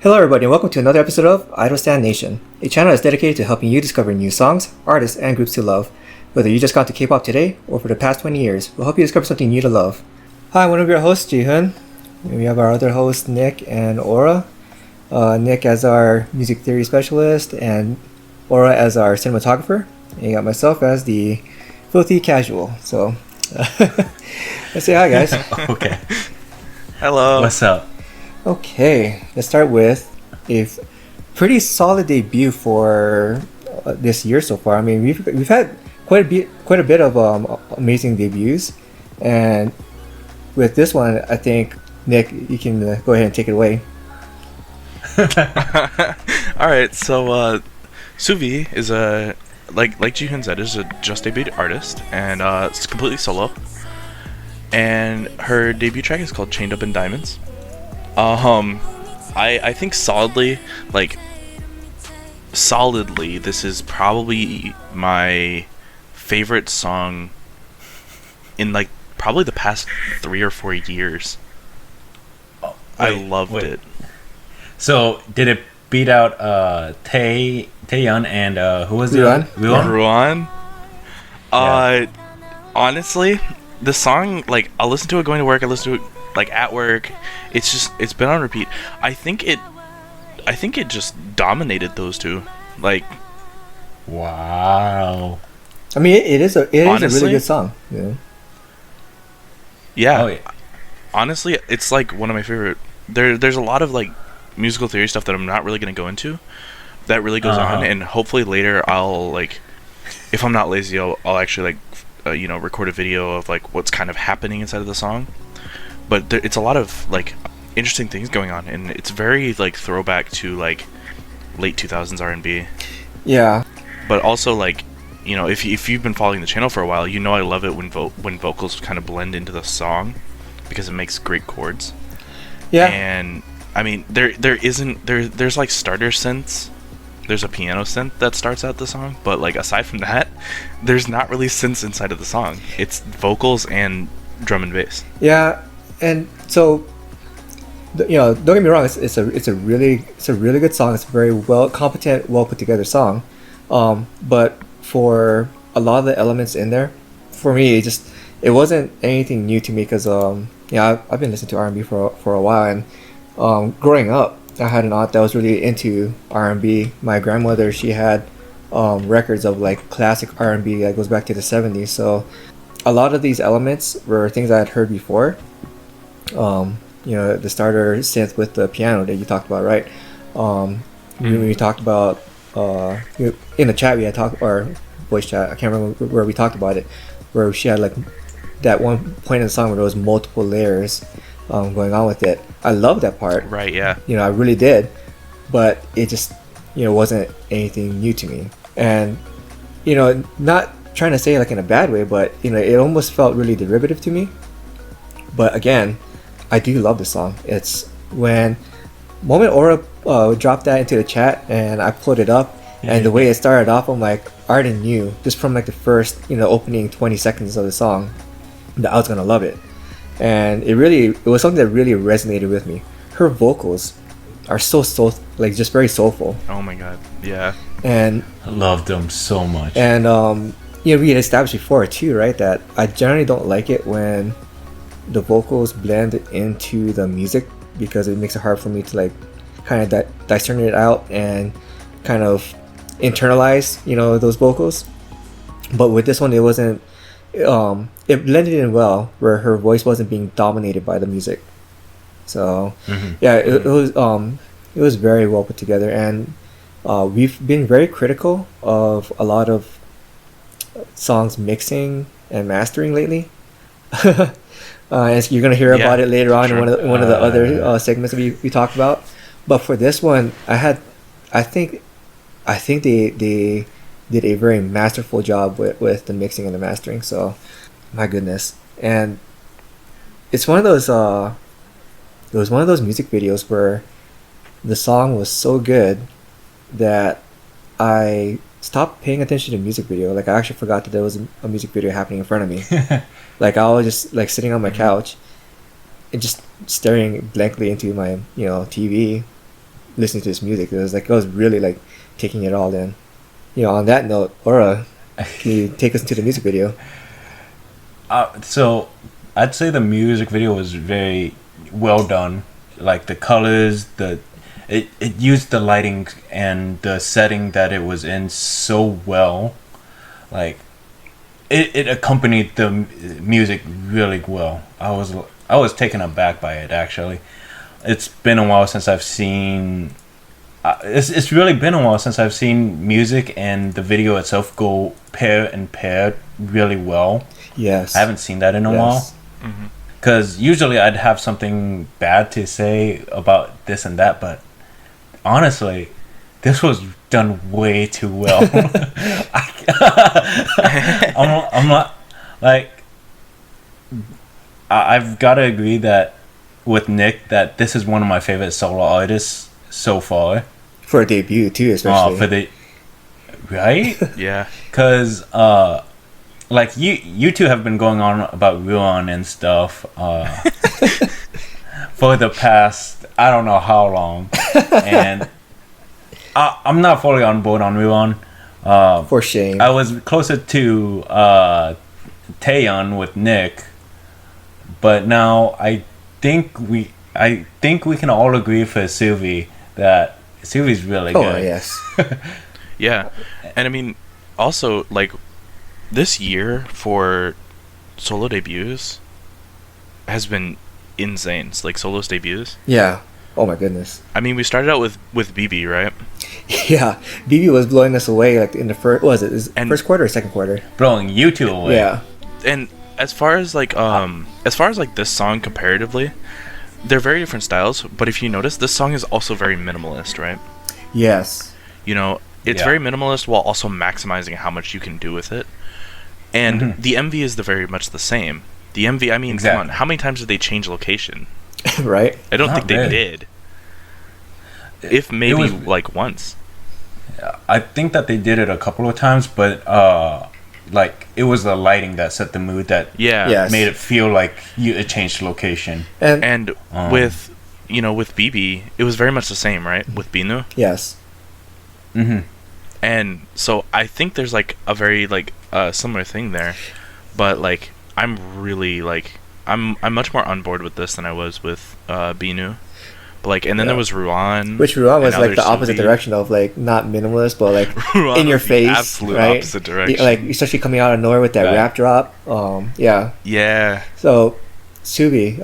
Hello everybody and welcome to another episode of Idol Stan Nation, a channel that's dedicated to helping you discover new songs, artists, and groups to love. Whether you just got to K-pop today or for the past 20 years, we'll help you discover something new to love. Hi, I'm one of your hosts, Jihoon. We have our other hosts, Nick and Aura. Nick as our music theory specialist and Aura as our cinematographer. And you got myself as the filthy casual. So, let's say hi guys. Okay. Hello. What's up? Okay, let's start with a pretty solid debut for this year so far. I mean, we've had quite a bit of amazing debuts, and with this one, I think Nick, you can go ahead and take it away. All right. So, Soovi is like Jihoon said, is a just debuted artist, and it's completely solo. And her debut track is called "Chained Up in Diamonds." I think solidly, this is probably my favorite song in probably the past 3 or 4 years. I loved it. So did it beat out Taeyeon and who was it? Ruan. Honestly, the song, I'll listen to it going to work. I listen to it at work. It's been on repeat. I think it just dominated those two. Wow. I mean, it is a really good song. Yeah. Oh, yeah. Honestly, it's one of my favorite. There's a lot of musical theory stuff that I'm not really gonna go into. That really goes on, and hopefully later I'll if I'm not lazy, I'll actually record a video of what's kind of happening inside of the song. But it's a lot of interesting things going on, and it's very throwback to late 2000s R&B. Yeah. But also if you've been following the channel for a while, I love it when vocals kind of blend into the song because it makes great chords. Yeah. And I mean there's starter synths. There's a piano synth that starts out the song, but aside from that, there's not really synths inside of the song. It's vocals and drum and bass. Yeah. And so, don't get me wrong. It's a really good song. It's a very well put together song. But for a lot of the elements in there, for me, it wasn't anything new to me because I've been listening to R&B for a while, and growing up, I had an aunt that was really into R&B. My grandmother, she had records of classic R&B that goes back to the 70s. So a lot of these elements were things I had heard before. The starter synth with the piano that you talked about, right? When we talked about in the chat, we had talked, or voice chat, I can't remember where we talked about it, where she had that one point in the song where there was multiple layers going on with it. I love that part. Right, yeah. I really did, but it just wasn't anything new to me. And not trying to say in a bad way, but it almost felt really derivative to me. But again, I do love the song. It's when moment Aura dropped that into the chat and I pulled it up, and the way it started off, I'm like, I already knew just from the first opening 20 seconds of the song that I was gonna love it. And it was something that really resonated with me. Her vocals are so just very soulful. Oh my god, yeah. And I love them so much. And we had established before too, right, that I generally don't like it when the vocals blend into the music because it makes it hard for me to kind of discern it out and kind of internalize those vocals. But with this one, it wasn't. It blended in well, where her voice wasn't being dominated by the music. So yeah, it was very well put together, and we've been very critical of a lot of songs mixing and mastering lately. And you're gonna hear about it later on in one of the other segments that we talked about. But for this one, I think they did a very masterful job with the mixing and the mastering. So, my goodness, and it's one of those. It was one of those music videos where the song was so good that I stopped paying attention to the music video. I actually forgot that there was a music video happening in front of me. I was just sitting on my couch and just staring blankly into my TV listening to his music. It was like I was really like taking it all in. On that note, Aura, can you take us into the music video? So I'd say the music video was very well done. Like the colors, it used the lighting and the setting that it was in so well. Like it accompanied the music really well. I was taken aback by it, actually. It's been a while since I've seen. It's really been a while since I've seen music and the video itself go pair and pair really well. Yes. I haven't seen that in a while. Because usually I'd have something bad to say about this and that, but honestly, this was done way too well. I'm not like. I've got to agree that with Nick that this is one of my favorite solo artists so far. For a debut too, especially. Right? Yeah. Because like you two have been going on about Ruan and stuff for the past I don't know how long, and I'm not fully on board on Ruan. For shame. I was closer to Taeyeon with Nick, but now I think we can all agree for Soovi that Soovi's really good. Oh yes. Yeah, and I mean, also like this year for solo debuts has been insane. It's like soloist debuts. Yeah. Oh my goodness. I mean, we started out with BB, right? Yeah, BB was blowing us away like in the first. What was it? First quarter or second quarter? Blowing you two away. Yeah. And as far as like this song comparatively, they're very different styles. But if you notice, this song is also very minimalist, right? Yes. It's very minimalist while also maximizing how much you can do with it. And the MV is very much the same. The MV, I mean, exactly. Come on, how many times did they change location? Right? I don't think really. they did. If maybe like once. I think that they did it a couple of times, but like it was the lighting that set the mood that made it feel like it changed location. And with BB, it was very much the same, right? With Binu. Yes. And so I think there's like a very like similar thing there, but like I'm really like I'm much more on board with this than I was with Binu. But like, and then there was Ruan. Which Ruan was like the Soovi. opposite direction of like not minimalist, but like in your face, absolute right? opposite direction. Like especially coming out of nowhere with that rap drop. Yeah. Yeah. So, Soovi,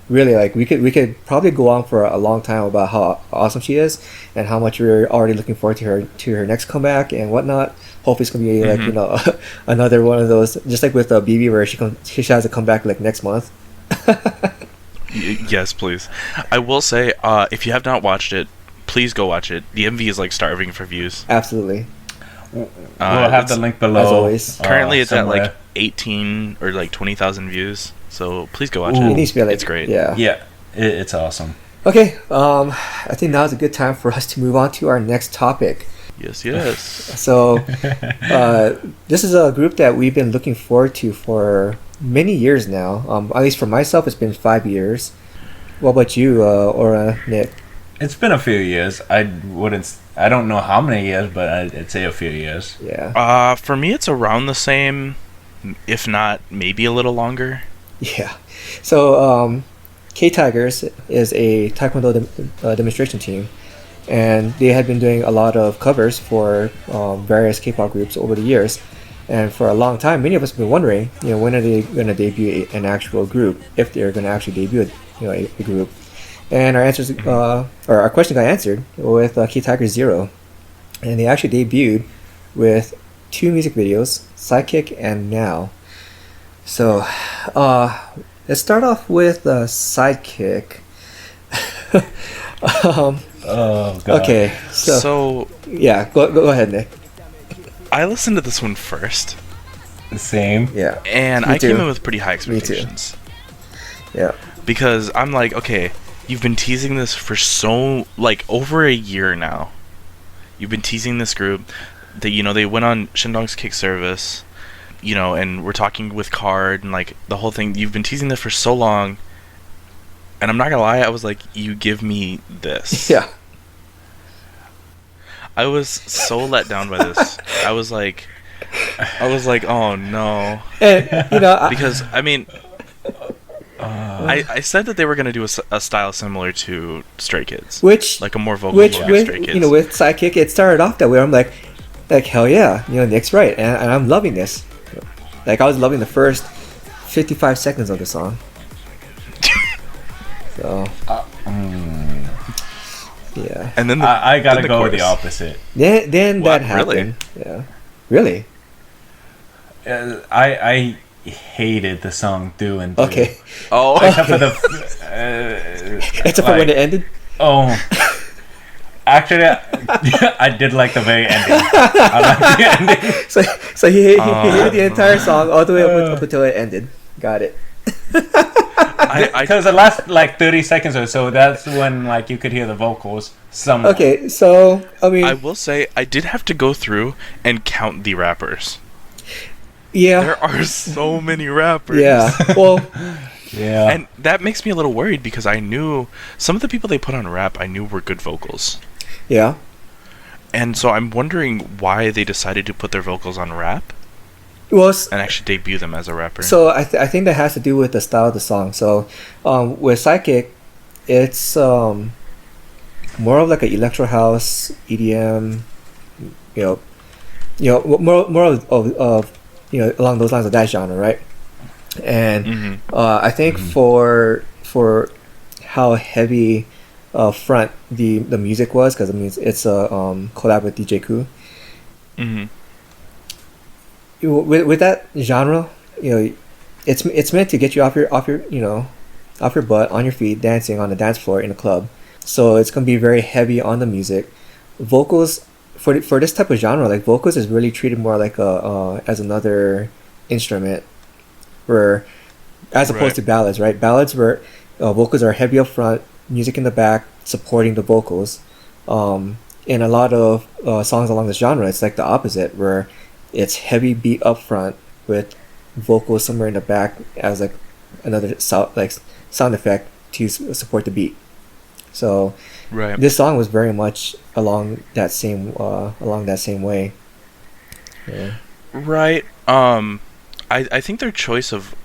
really like we could probably go on for a long time about how awesome she is and how much we're already looking forward to her next comeback and whatnot. Hopefully it's gonna be like another one of those, just like with BB where she has to come back like next month. Yes, please. I will say, if you have not watched it, please go watch it. The MV is like starving for views. Absolutely. We'll have the link below. As always. Currently, it's somewhere. at like 18 or like 20,000 views. So please go watch It it. needs to be like, it's great. Yeah. Yeah, it's awesome. Okay. I think now is a good time for us to move on to our next topic. Yes, yes. So, this is a group that we've been looking forward to for many years now. At least for myself, it's been 5 years. What about you, or Nick? It's been a few years. I don't know how many years, but I'd say a few years. Yeah. For me, it's around the same, if not maybe a little longer. Yeah. So, ktigers is a taekwondo demonstration team, and they had been doing a lot of covers for various K-pop groups over the years. And for a long time, many of us have been wondering, when are they going to debut an actual group, if they're going to actually debut, a group. And our answers, or our question got answered with ktigers 0, and they actually debuted with 2 music videos, Sidekick and Now. So, let's start off with Sidekick. Oh God. Okay, so yeah, go ahead, Nick. I listened to this one first. Same. Yeah. And Me I too. came in with pretty high expectations. Yeah. Because I'm like, okay, you've been teasing this for over a year now. You've been teasing this group. They went on Shindong's Kick Service, and we're talking with Card and like the whole thing. You've been teasing this for so long. And I'm not gonna lie, I was like, you give me this. Yeah. I was so let down by this. I was like, oh no. And Because I mean, I said that they were gonna do a style similar to Stray Kids, which like a more vocal which focused with Stray Kids. with Sidekick, it started off that way. I'm like hell yeah, Nick's right, and I'm loving this. Like I was loving the first 55 seconds of the song. So yeah. And then I gotta then go with the chorus. opposite. Then What, that happened. really? Yeah. Really? I hated the song through and through. Okay. Oh, Except for the. Except for when it ended. Oh. Actually, I did like the very ending. I like the ending. So he hated the entire song all the way up until it ended. Got it. Because the last 30 seconds or so, that's when you could hear the vocals. Somewhat. Okay, so I mean, I will say I did have to go through and count the rappers. yeah, There are so many rappers. yeah. Well, Yeah. And that makes me a little worried because I knew some of the people they put on rap I knew were good vocals. yeah. And so I'm wondering why they decided to put their vocals on rap Well, and actually debut them as a rapper. so I think that has to do with the style of the song. So, with Sidekick, it's more of like an electro house, EDM, more of along those lines of that genre, right? And I think for how heavy front the music was, because I mean it's a collab with DJ Koo. With that genre, it's meant to get you off your butt, on your feet, dancing on the dance floor in a club. So it's gonna be very heavy on the music. Vocals for this type of genre, like vocals is really treated more like as another instrument, where as opposed to ballads, right? Ballads where vocals are heavy up front, music in the back supporting the vocals. In a lot of songs along this genre, it's like the opposite, where it's heavy beat up front with vocals somewhere in the back as like another sound effect to support the beat. So this song was very much along that same way. Yeah. Right. I think their choice of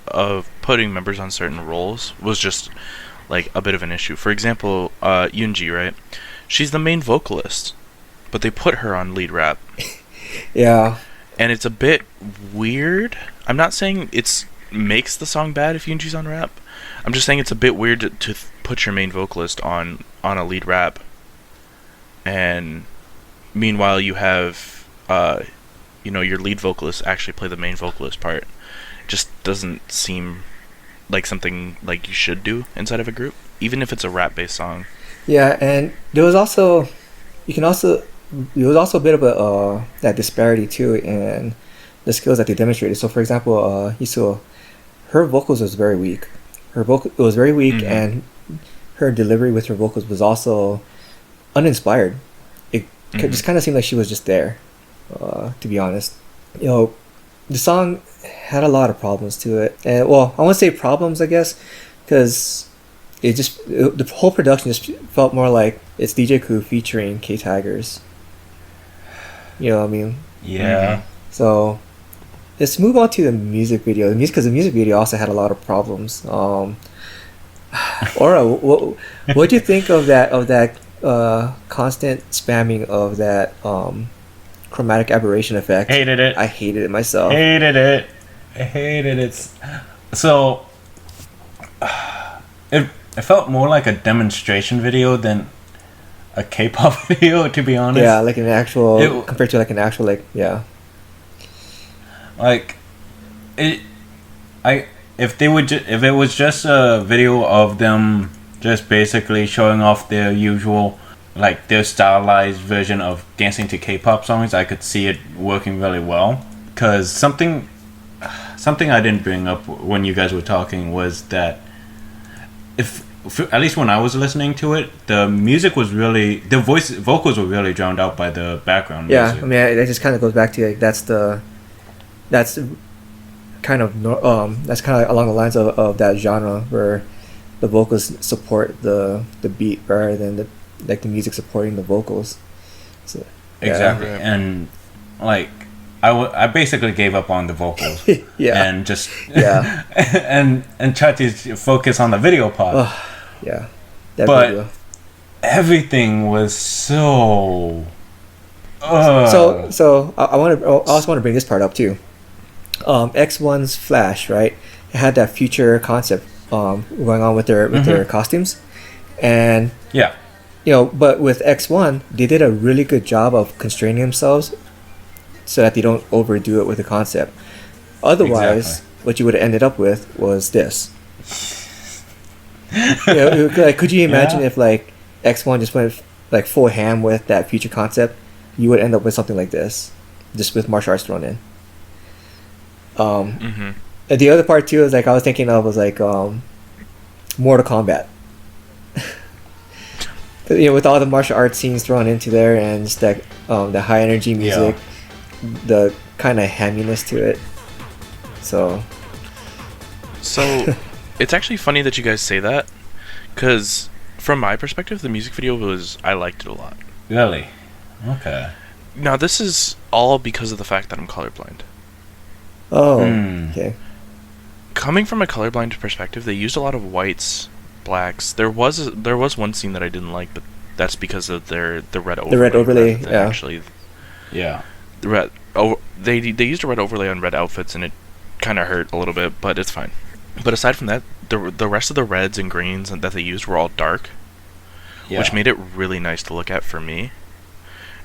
putting members on certain roles was just like a bit of an issue. For example, Yoonji, right? She's the main vocalist, but they put her on lead rap. Yeah. And it's a bit weird. I'm not saying it's makes the song bad if Yoonji's on rap. I'm just saying it's a bit weird to put your main vocalist on a lead rap. And meanwhile you have your lead vocalist actually play the main vocalist part. It just doesn't seem like something like you should do inside of a group, even if it's a rap based song. Yeah, and there was also a bit of a that disparity too in the skills that they demonstrated. So for example, Yisuo, her vocals was very weak. It was very weak, and her delivery with her vocals was also uninspired. It just kind of seemed like she was just there. To be honest, the song had a lot of problems to it, and well, I won't say problems, I guess, because the whole production just felt more like it's DJ Koo featuring ktigers. You know what I mean? Yeah. So let's move on to the music video. Because the music video also had a lot of problems. Aura, what do you think of that constant spamming of that chromatic aberration effect? Hated it. I hated it myself. Hated it. So it felt more like a demonstration video than a K-pop video, to be honest. Yeah, like compared to like an actual yeah. Like if it was just a video of them just basically showing off their usual, like their stylized version of dancing to K-pop songs, I could see it working really well. Because something I didn't bring up when you guys were talking was that at least when I was listening to it, the music was really, vocals were really drowned out by the background music. Yeah, I mean, it just kind of goes back to like that's kind of along the lines of that genre where the vocals support the beat rather than the music supporting the vocals. So, exactly. Right. And like I basically gave up on the vocals. Yeah. And just Yeah. and tried to focus on the video part. Oh, yeah. That But video. everything was so. So I want to. I also want to bring this part up too. X1's Flash, right? It had that future concept going on with their costumes, and Yeah. but with X1, they did a really good job of constraining themselves so that they don't overdo it with the concept. Otherwise, Exactly. what you would have ended up with was this. Like, could you imagine Yeah. if like X1 just went like full ham with that future concept? You would end up with something like this, just with martial arts thrown in. And the other part too is like I was thinking of was like Mortal Kombat. With all the martial arts scenes thrown into there and just that the high energy music, the kind of hamminess to it. So it's actually funny that you guys say that, because from my perspective, the music video I liked it a lot. Really? Okay. Now this is all because of the fact that I'm colorblind. okay. Coming from a colorblind perspective, they used a lot of whites, blacks. There was one scene that I didn't like, but that's because of the red overlay. The red overlay, rather than yeah. Actually, Yeah. the red. They used a red overlay on red outfits, and it kind of hurt a little bit, but it's fine. But aside from that, the rest of the reds and greens that they used were all dark, Yeah. which made it really nice to look at for me.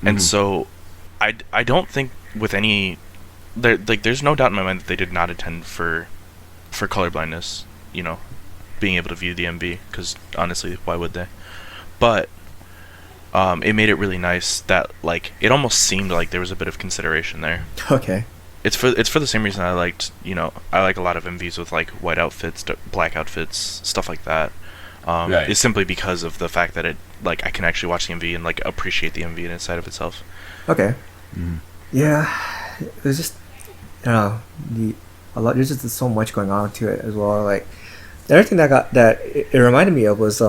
And so, I don't think with any, there's no doubt in my mind that they did not intend for colorblindness, being able to view the MV, because honestly, why would they? But it made it really nice that like it almost seemed like there was a bit of consideration there. Okay. It's for the same reason I liked, I like a lot of MVs with like white outfits, black outfits, stuff like that. Right. It's simply because of the fact that it like I can actually watch the MV and like appreciate the MV inside of itself. Okay. Yeah, it was just a lot. There's just so much going on to it as well. Like the other thing that it reminded me of was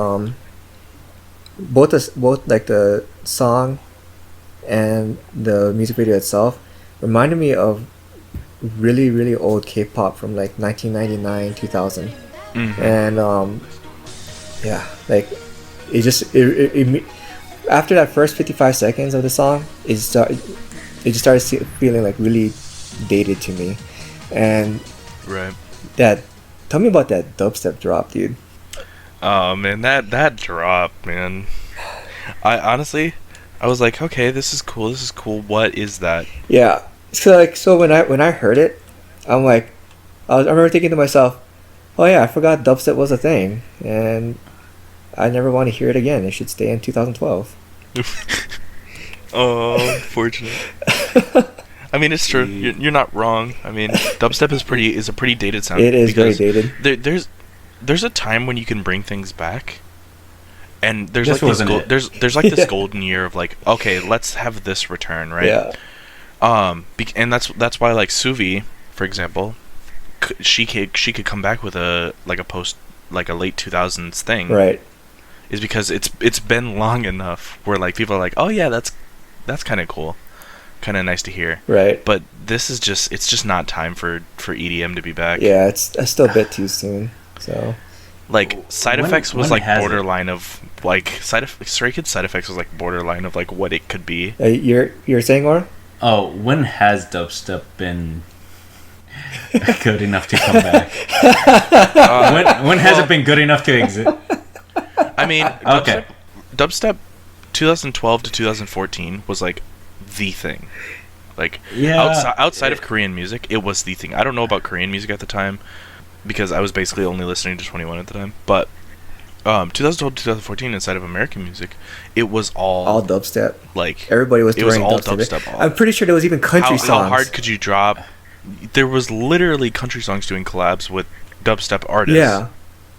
both like the song and the music video itself reminded me of really really old K-pop from like 1999 2000, and yeah, like it just it after that first 55 seconds of the song, it just started feeling like really dated to me. And Right. tell me about that dubstep drop, dude. Oh man, that drop, man. I was like, okay, this is cool. What is that? Yeah. So when I heard it, I'm like, I remember thinking to myself, oh yeah, I forgot dubstep was a thing, and I never want to hear it again. It should stay in 2012. Oh, fortunate. I mean, it's true. You're not wrong. I mean, dubstep is a pretty dated sound. It is very dated. There's a time when you can bring things back, and there's This like these wasn't it. there's like this golden year of like, okay, let's have this return, right? Yeah. And that's why like Soovi, for example, she could come back with a post like a late 2000s thing, Right. is because it's been long enough where like people are like, oh yeah, that's kind of cool, kind of nice to hear. Right. But this is just not time for EDM to be back. Yeah, it's still a bit too soon. So. Like Side When- Effects was when like has it? borderline of like Stray Kids Side Effects was like borderline of like what it could be. You're saying, or? Oh, when has dubstep been good enough to come back? When has it been good enough to exist? I mean, Okay. dubstep 2012 to 2014 was like the thing. Like Yeah. outside of Korean music, it was the thing. I don't know about Korean music at the time because I was basically only listening to 21 at the time. But 2012 to 2014 inside of American music, it was All dubstep. like Everybody was it was throwing all dubstep. dubstep. I'm pretty sure there was even country songs. How hard could you drop? There was literally country songs doing collabs with dubstep artists. Yeah.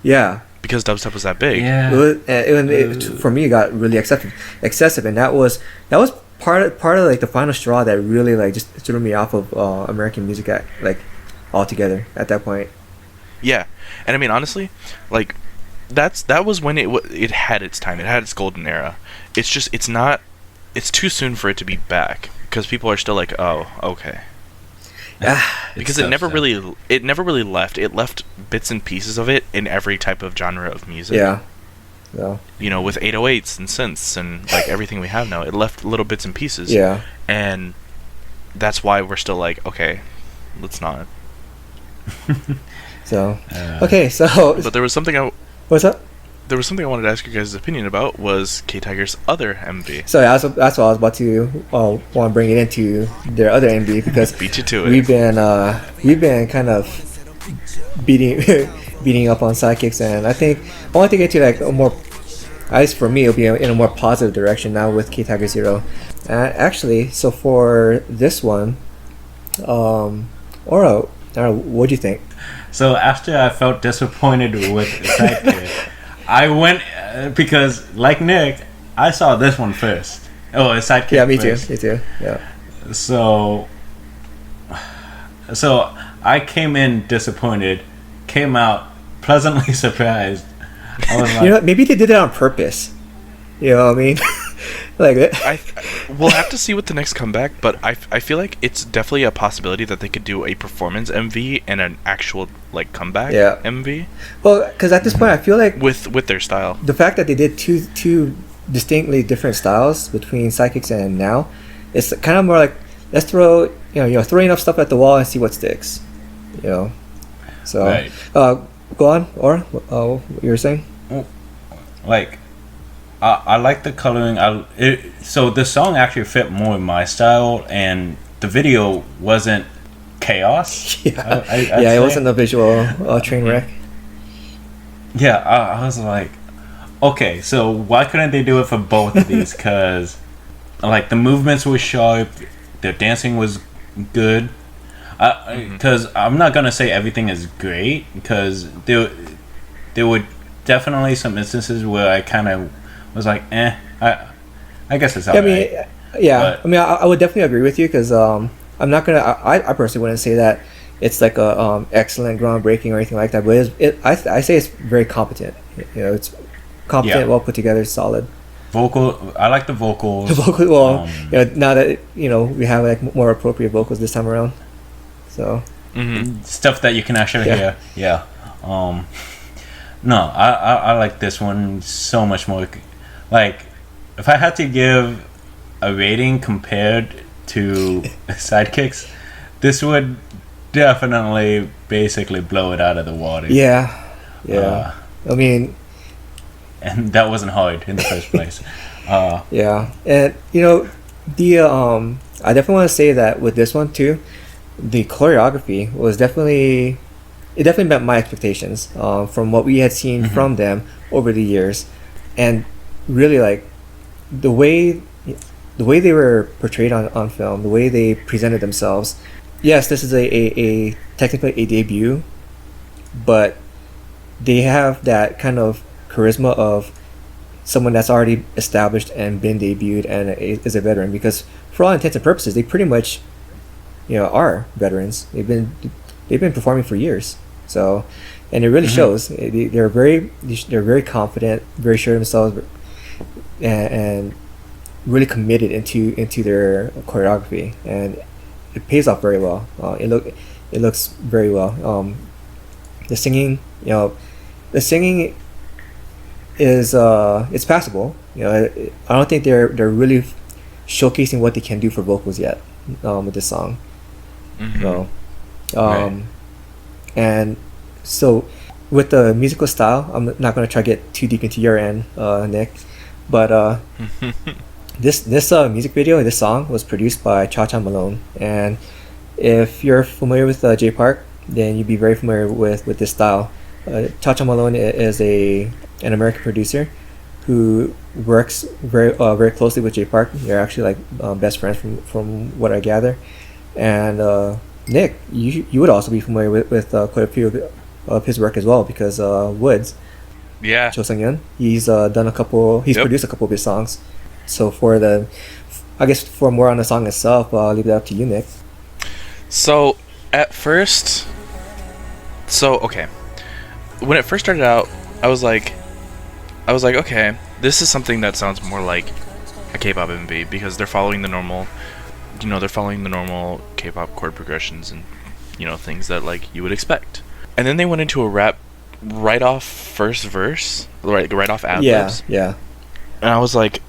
Yeah. Because dubstep was that big. It was, for me, it got really excessive, and that was part of like the final straw that really like just threw me off of American music like altogether at that point. Yeah, and I mean honestly, like that was when it had its time. It had its golden era. It's just it's not it's too soon for it to be back because people are still like, oh, okay. Because it never really left. It left bits and pieces of it in every type of genre of music. Yeah. You know, with 808s and synths and like everything we have now, it left little bits and pieces. Yeah. And that's why we're still like, okay, let's not. So, okay, so. But there was something What's up? There was something I wanted to ask you guys' opinion about was ktigers' other MV. So that's what I was about to want to bring it into their other MV because beat you to it. We've been kind of beating up on sidekicks, and I think I want to get to like a more, at least for me, it'll be in a more positive direction now with Ktigers Zero. Actually, so for this one, Oro, I don't know, what do you think? So after I felt disappointed with Sidekick, I went because like Nick, I saw this one first. Oh, it's Sidekick. Yeah, me first. too. Me too. Yeah. So I came in disappointed, came out pleasantly surprised. I was like, you know, maybe they did it on purpose. You know what I mean? Like we'll have to see with the next comeback, but I feel like it's definitely a possibility that they could do a performance MV and an actual like comeback MV. Well, because at this point, I feel like with their style, the fact that they did two distinctly different styles between Sidekicks and now, it's kind of more like let's throw throwing enough stuff at the wall and see what sticks. You know, so right. Go on, or what you were saying? Like. I like the coloring. So the song actually fit more in my style, and the video wasn't chaos. Yeah, it wasn't a visual train wreck. Yeah, I was like, okay, so why couldn't they do it for both of these? Because like the movements were sharp, their dancing was good. Because I'm not gonna say everything is great, because there were definitely some instances where I kind of was like, I guess it's alright. I would definitely agree with you because I'm not gonna. I personally wouldn't say that it's like a excellent, groundbreaking or anything like that. But I say it's very competent. You know, it's competent, well put together, solid. I like the vocals. The vocal, well, now that we have like more appropriate vocals this time around, so stuff that you can actually hear. Yeah. No, I like this one so much more. Like, if I had to give a rating compared to Sidekicks, this would definitely basically blow it out of the water. Yeah. I mean, and that wasn't hard in the first place. Yeah, and I definitely want to say that with this one too, the choreography was definitely met my expectations from what we had seen from them over the years, and really like the way they were portrayed on film, the way they presented themselves. Yes, this is a technically a debut, but they have that kind of charisma of someone that's already established and been debuted and is a veteran, because for all intents and purposes they pretty much are veterans. They've been performing for years. So, and it really shows. They're very confident, very sure of themselves, and really committed into their choreography, and it pays off very well. It looks very well. The singing, is it's passable. I don't think they're really showcasing what they can do for vocals yet with this song. So, Right. And so with the musical style, I'm not going to try to get too deep into your end, Nick, but this music video, this song was produced by Cha Cha Malone, and if you're familiar with J Park, then you'd be very familiar with this style. Cha Cha Malone is an American producer who works very closely with J Park. They're actually like best friends from what I gather. And Nick, you would also be familiar with quite a few of his work as well, because Woods, Cho Sung-yeon, he's produced a couple of his songs. So for more on the song itself, I'll leave it up to you, Nick. So at first, okay, when it first started out, I was like, okay, this is something that sounds more like a K-pop MV because they're following the normal, they're following the normal K-pop chord progressions and things that like you would expect. And then they went into a rap right off first verse, right off ad libs. Yeah. And I was like,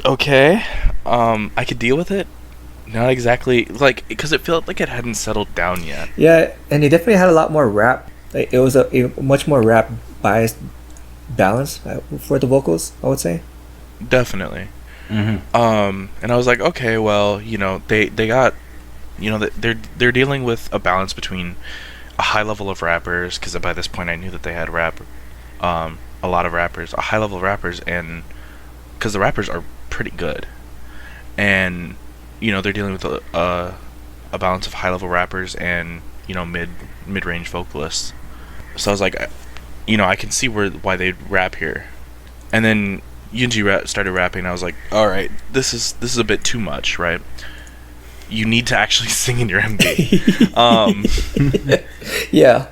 okay, I could deal with it. Not exactly, like, because it felt like it hadn't settled down yet. Yeah, and they definitely had a lot more rap. Like, it was a much more rap biased balance for the vocals, I would say. Definitely. Mm-hmm. And I was like, okay, well, they got, they're dealing with a balance between a high level of rappers, because by this point I knew that they had a lot of rappers, a high level of rappers, and because the rappers are pretty good, and they're dealing with a balance of high level rappers and mid range vocalists. So I was like, I can see why they'd rap here. And then Yoonji started rapping, and I was like, all right, this is a bit too much, right? You need to actually sing in your MV. Yeah.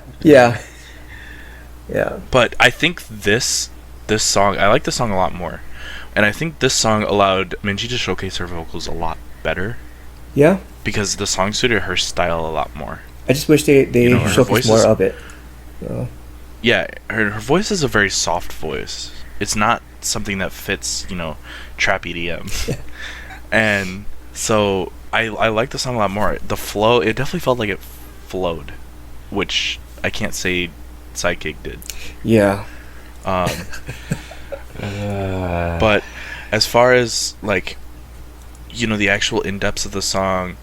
But I think this song, I like this song a lot more, and I think this song allowed Minji to showcase her vocals a lot better. Yeah. Because the song suited her style a lot more. I just wish they showcased more of it. So. Yeah, her voice is a very soft voice. It's not something that fits, trap EDM. Yeah. And so I like the song a lot more. The flow, it definitely felt like it flowed, which I can't say Sidekick did. Yeah. But as far as like, the actual in-depths of the song,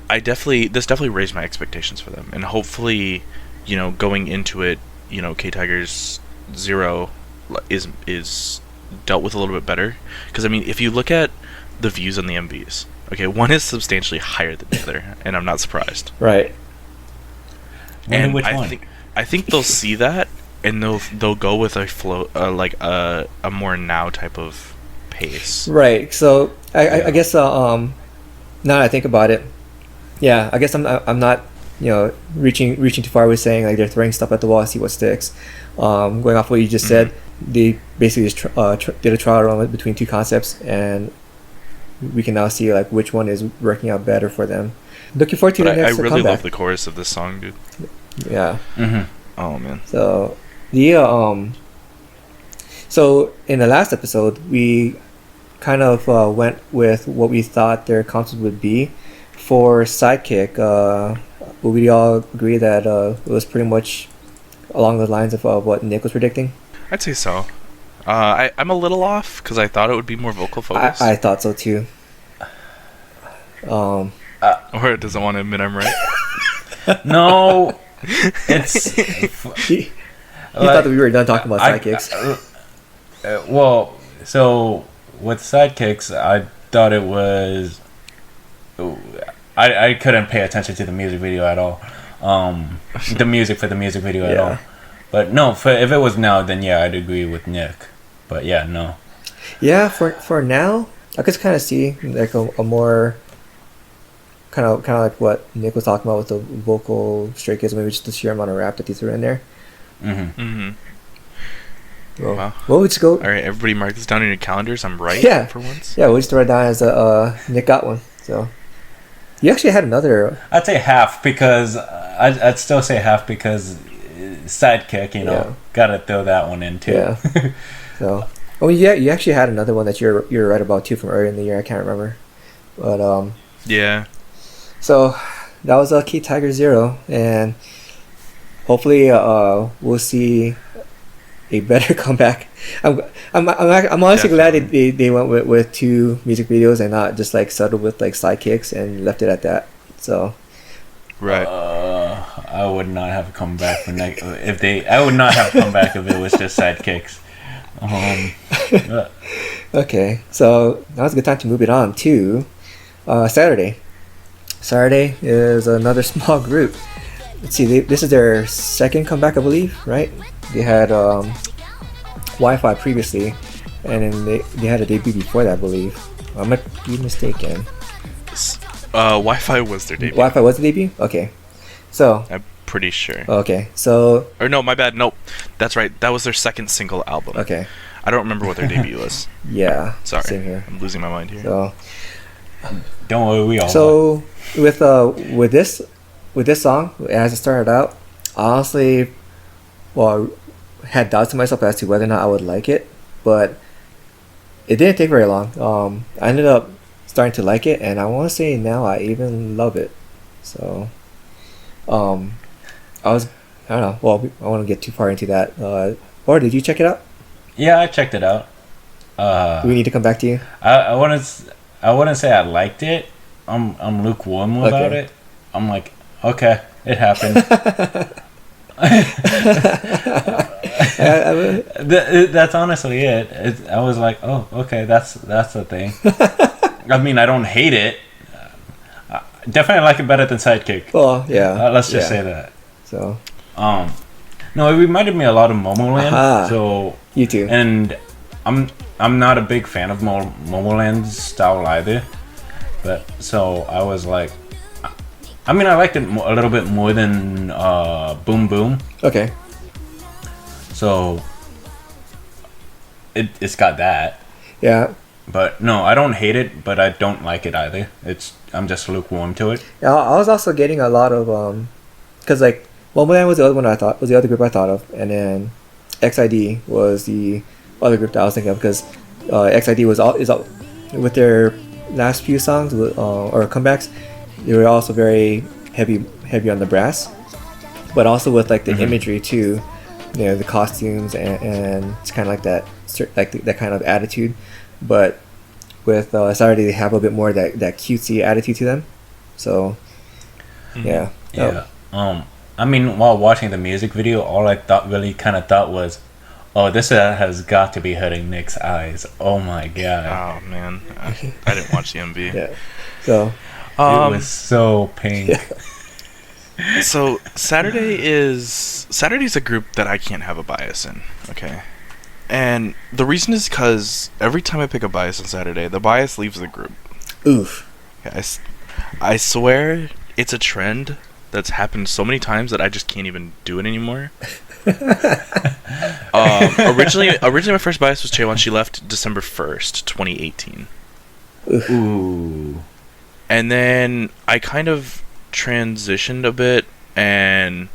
this definitely raised my expectations for them, and hopefully, going into it, Ktigers 0 is dealt with a little bit better, because I mean, if you look at the views on the MVs, okay, one is substantially higher than the other, and I'm not surprised. Right. And which one? I think they'll see that, and they'll go with a flow, like a more now type of pace. Right. So I guess now that I think about it, yeah, I guess I'm not reaching too far with saying like they're throwing stuff at the wall, see what sticks. Going off what you just said, they basically just did a trial run between two concepts, and we can now see like which one is working out better for them. Looking forward to the next I really comeback. love the chorus of this song, dude. Yeah. Mm-hmm. Oh man. So so in the last episode we kind of went with what we thought their concept would be for Sidekick. Would we all agree that it was pretty much along the lines of what Nick was predicting? I'd say so. I'm a little off because I thought it would be more vocal focused. I thought so too. Or it doesn't want to admit I'm right. No, it's. He thought that we were done talking about sidekicks. Well, so with sidekicks, I thought it was. I couldn't pay attention to the music video at all. The music for the music video at all. But no, if it was now, then yeah, I'd agree with Nick. But yeah, no. Yeah, for now, I could kind of see like a more kind of like what Nick was talking about with the vocal Stray Kids, maybe just the sheer amount of rap that he threw in there. Mm-hmm. Mm-hmm. Well, Wow. we'll just go. All right, everybody mark this down in your calendars. I'm right. Yeah. For once. Yeah, we'll just throw it down as Nick got one. So you actually had another. I'd say half because I'd still say half because sidekick, gotta throw that one in too. Yeah. So, yeah, you actually had another one that you're right about too from earlier in the year. I can't remember, but Yeah. So that was Ktigers 0, and hopefully we'll see a better comeback. I'm honestly glad they went with two music videos and not just like settled with like sidekicks and left it at that. So right. I would not have come back I would not have come back if it was just sidekicks. Okay, so now it's a good time to move it on to Saturday. Saturday is another small group. Let's see, this is their second comeback, I believe, right? They had Wi-Fi previously, and then they had a debut before that, I believe. I might be mistaken. Wi-Fi was their debut. Wi-Fi was the debut? Okay. So I'm pretty sure. okay, so Or no, my bad. Nope. That's right. That was their second single album. okay. I don't remember what their debut was. Yeah. Sorry, Same here. I'm losing my mind here. So Don't worry, we all. So with this song, as it started out, I honestly, had doubts to myself as to whether or not I would like it, but it didn't take very long. I ended up starting to like it, and I want to say now I even love it. So, I don't know. Well, I don't want to get too far into that. Or did you check it out? Yeah, I checked it out. Do we need to come back to you? I wouldn't say I liked it. I'm lukewarm about it. I'm like, okay, it happened. That's honestly it. I was like, oh, okay, that's the thing. I mean, I don't hate it. Definitely like it better than Sidekick. Well, yeah. Let's just say that. So. No, it reminded me a lot of Momoland. So you too. And I'm not a big fan of Momoland's style either. But so I was like, I mean, I liked it a little bit more than Boom Boom. Okay. So it's got that. Yeah. But no, I don't hate it, but I don't like it either. I'm just lukewarm to it. Yeah, I was also getting a lot of because like Momoland was the other one was the other group I thought of, and then XID was the other group that I was thinking of because XID is with their last few songs or comebacks, they were also very heavy on the brass, but also with like the imagery too, the costumes and it's kind of like that that kind of attitude, but with Saturday they have a bit more of that cutesy attitude to them, so yeah. I mean, while watching the music video, all I thought was, oh, this has got to be hurting Nick's eyes. Oh my god. Oh man, I didn't watch the MV. Yeah. So it was so pink. Yeah. So Saturday's a group that I can't have a bias in. Okay. And the reason is because every time I pick a bias on Saturday, the bias leaves the group. Oof. Okay, I swear it's a trend that's happened so many times that I just can't even do it anymore. Originally my first bias was Chaewon. She left December 1st, 2018. Ooh. And then I kind of transitioned a bit, and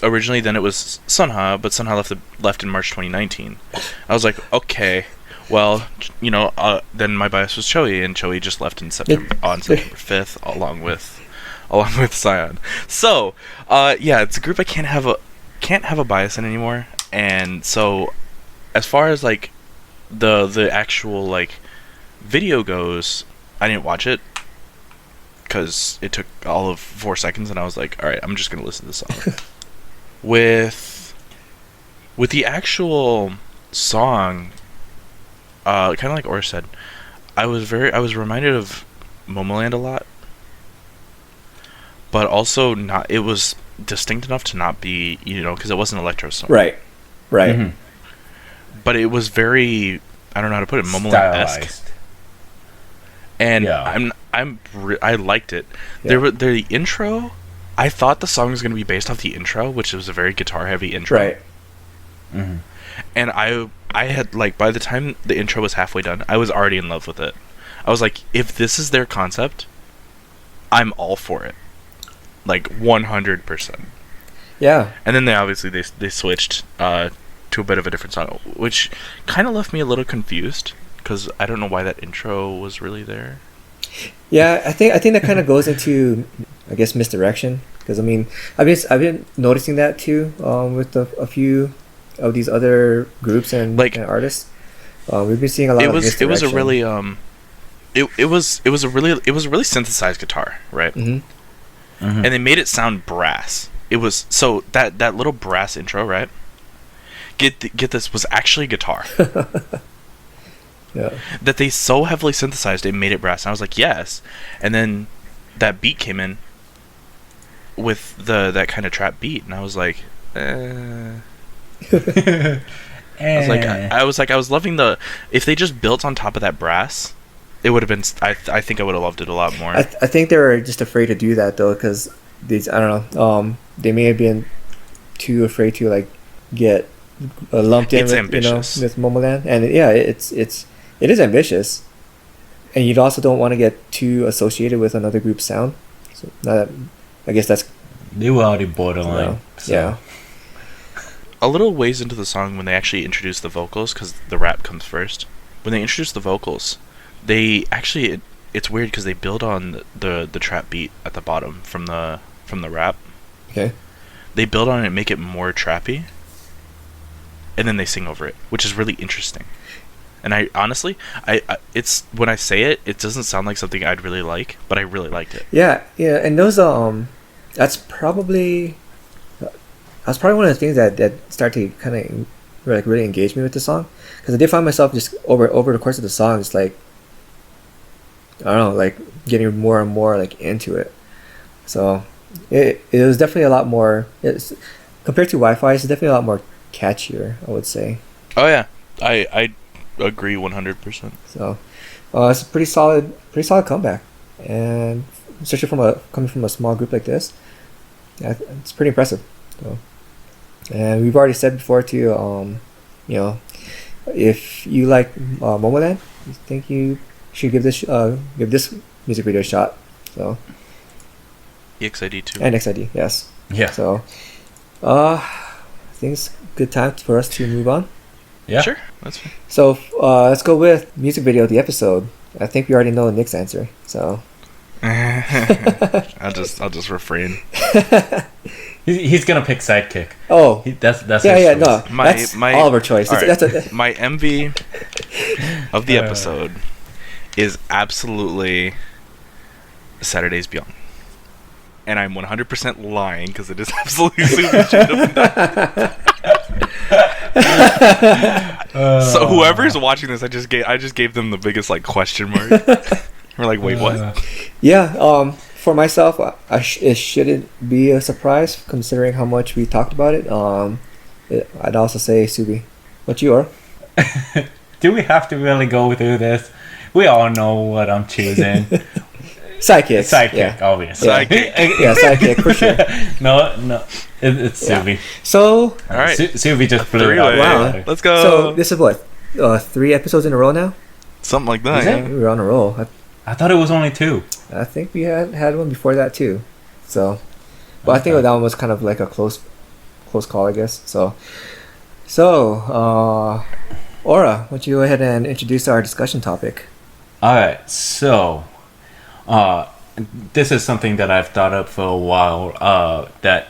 originally then it was Sunha, but Sunha left in March 2019. I was like, okay, well, then my bias was Choi, and Choi just left in September 5th, along with Sion. So, it's a group I can't have a bias in anymore. And so, as far as like the actual like video goes, I didn't watch it because it took all of 4 seconds, and I was like, all right, I'm just gonna listen to the song. With the actual song, kind of like Or said, I was reminded of Momoland a lot. But also not. It was distinct enough to not be, because it wasn't electro song. Right. Mm-hmm. But it was very, I don't know how to put it, Momoland-esque. And yeah. I liked it. Yeah. The intro, I thought the song was going to be based off the intro, which was a very guitar-heavy intro. Right. Mm-hmm. And I had, like, by the time the intro was halfway done, I was already in love with it. I was like, if this is their concept, I'm all for it. Like 100%. Yeah. And then they switched to a bit of a different song, which kind of left me a little confused because I don't know why that intro was really there. Yeah, I think that kind of goes into, I guess, misdirection. Because I mean, I've been noticing that too with a few of these other groups and artists. We've been seeing a lot of misdirection. It was a really it was a really synthesized guitar, right? Mm-hmm. And they made it sound brass. It was so that little brass intro, right? Get this, was actually guitar. Yeah. That they so heavily synthesized it made it brass. And I was like, yes. And then that beat came in with that kind of trap beat, and I was like, I was loving if they just built on top of that brass, it would have been. I think I would have loved it a lot more. I think they were just afraid to do that though, because I don't know. They may have been too afraid to like get lumped in It's with, ambitious. with Momoland, and yeah, it is ambitious, and you also don't want to get too associated with another group's sound. So that, I guess that's They were already borderline. So. yeah. A little ways into the song when they actually introduce the vocals, because the rap comes first. When they introduce the vocals, they actually it's weird because they build on the trap beat at the bottom from the rap. Okay. They build on it and make it more trappy, and then they sing over it, which is really interesting. And I honestly, I it's when I say it, it doesn't sound like something I'd really like, but I really liked it. Yeah, and those that's probably one of the things that started to kind of like really engage me with the song, because I did find myself just over the course of the song, just like, I don't know, like getting more and more like into it. So it was definitely a lot more. It's compared to Wi-Fi, it's definitely a lot more catchier, I would say. Oh yeah, I agree 100%. So it's a pretty solid comeback, and especially coming from a small group like this, yeah, it's pretty impressive. So, and we've already said before too, if you like Momoland, I think you should give this music video a shot. So EXID too. and XID, yes. Yeah. So I think it's a good time for us to move on. Yeah. Sure, that's fine. So let's go with music video of the episode. I think we already know Nick's answer. So I'll just refrain. He's gonna pick Sidekick. oh That's yeah, his yeah, choice. no, that's Oliver choice. All That's right. My MV of the episode is absolutely Saturday's Bbyong. And I'm 100% lying because it is absolutely Soovi. So whoever's watching this, I just gave them the biggest like question mark. We're like, wait, what? Yeah, for myself, it shouldn't be a surprise considering how much we talked about it. I'd also say Soovi. What you are? Do we have to really go through this? We all know what I'm choosing. Sidekick. Yeah. Obviously. Sidekick. Yeah, sidekick for sure. No, it's Soovi. So, All right, Soovi just blew it out. Three-way. Wow. Let's go. so this is what 3 episodes in a row now. Something like that. Is Yeah. it? We were on a roll. I thought it was only 2. I think we had one before that too. So, but I think Okay. that one was kind of like a close call, I guess. So, Aura, why don't you go ahead and introduce our discussion topic? Alright, so this is something that I've thought up for a while, that,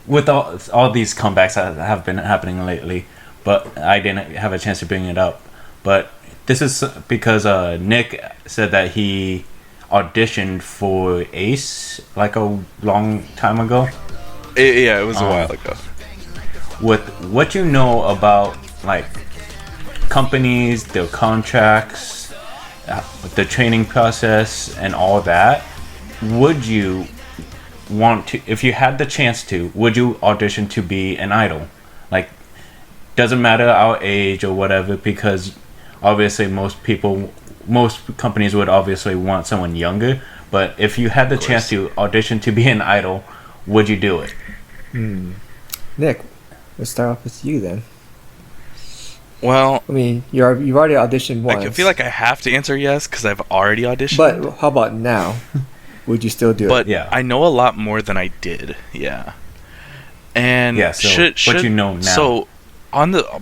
with all these comebacks that have been happening lately, but I didn't have a chance to bring it up. But this is because Nick said that he auditioned for Ace like a long time ago. Yeah, it was a while ago. With what you know about like companies, their contracts, the training process, and all that, would you want to, if you had the chance to, would you audition to be an idol? Like, doesn't matter our age or whatever, because obviously most companies would obviously want someone younger, but if you had the chance to audition to be an idol, would you do it? Nick, let's start off with you then. Well, I mean, you've already auditioned once. I feel like I have to answer yes because I've already auditioned. But how about now? Would you still do it? But Yeah. I know a lot more than I did. Yeah. And Yeah, so what you know now. So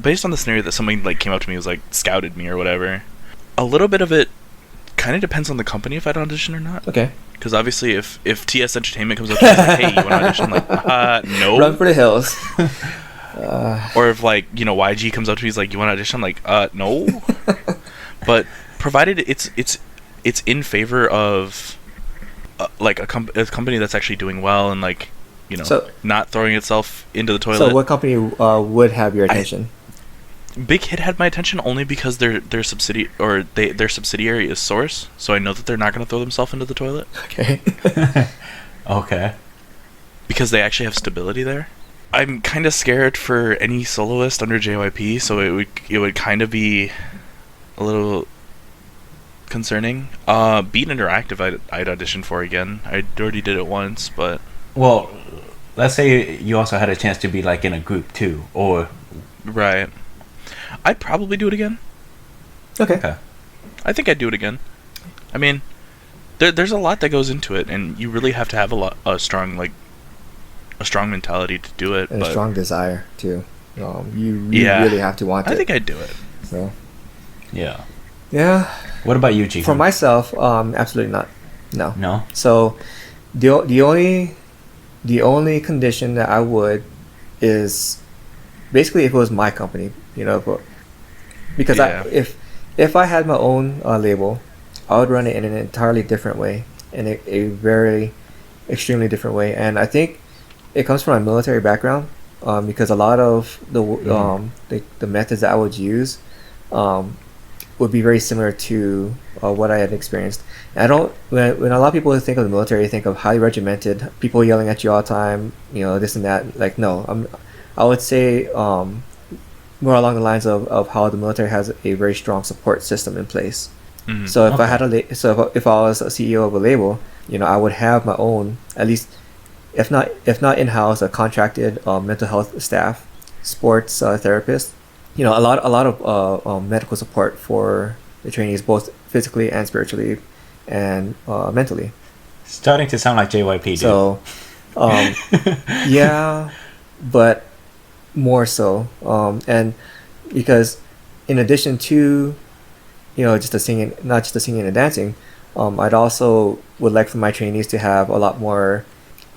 based on the scenario that somebody like came up to me, was like scouted me or whatever. A little bit of it kind of depends on the company if I'd audition or not. Okay. Because obviously, if TS Entertainment comes up to me and is like, "Hey, you want to audition?" I'm like, no. Run for the hills. Or if like YG comes up to me, he's like, "You want to audition?" I'm like, no. But provided it's in favor of like a company that's actually doing well and like So- not throwing itself into the toilet. So what company would have your attention? Big Hit had my attention only because their subsidiary is Source, so I know that they're not going to throw themselves into the toilet Okay. Okay. because they actually have stability there. I'm kind of scared for any soloist under JYP, so it would kind of be a little concerning. Beat Interactive I'd audition for again. I already did it once, but Well, let's say you also had a chance to be like in a group too, or Right. I'd probably do it again. Okay. okay. I think I'd do it again. I mean, there's a lot that goes into it, and you really have to have a strong mentality to do it. And but a strong desire too. You Yeah. really have to want it. I think I'd do it. So Yeah. yeah. What about you, Chief? For myself, absolutely not. No. No. So the only condition that I would is basically if it was my company, because Yeah. if I had my own label, I would run it in an entirely different way, in a very extremely different way, and I think it comes from my military background, because a lot of the methods that I would use would be very similar to what I had experienced. And I don't when a lot of people think of the military, they think of highly regimented, people yelling at you all the time, this and that. Like, no, I would say more along the lines of how the military has a very strong support system in place. Mhm. So if I Okay. had if I was a CEO of a label, I would have my own, at least if not in-house, a contracted mental health staff, sports therapist, a lot of medical support for the trainees, both physically and spiritually and mentally. Starting to sound like JYP, dude. So yeah, but more so, and because in addition to just the singing, not just the singing and dancing, I'd also would like for my trainees to have a lot more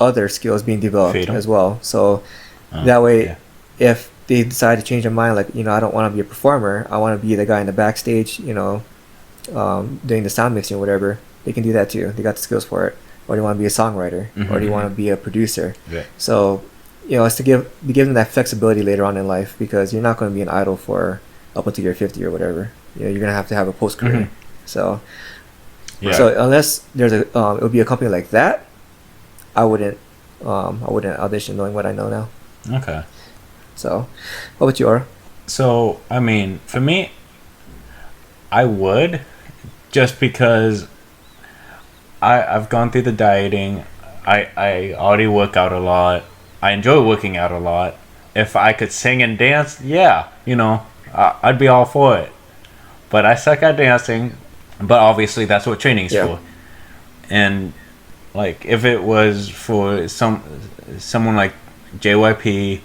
other skills being developed Freedom. as well. So that way, yeah. if they decide to change their mind, like, I don't want to be a performer, I want to be the guy in the backstage, doing the sound mixing or whatever, they can do that too. They got the skills for it. Or they want to be a songwriter, or they want to be a producer. Yeah. So, it's to be given that flexibility later on in life, because you're not going to be an idol for up until you're 50 or whatever. You're going to have a post career. Mhm. So, Yeah. so unless there's it would be a company like that, I wouldn't audition knowing what I know now. Okay. So, what about you, Aura? So, I mean, for me, I would, just because I've gone through the dieting. I already work out a lot. I enjoy working out a lot. If I could sing and dance, yeah, I'd be all for it. But I suck at dancing. But obviously, that's what training's for. And like, if it was for someone like JYP,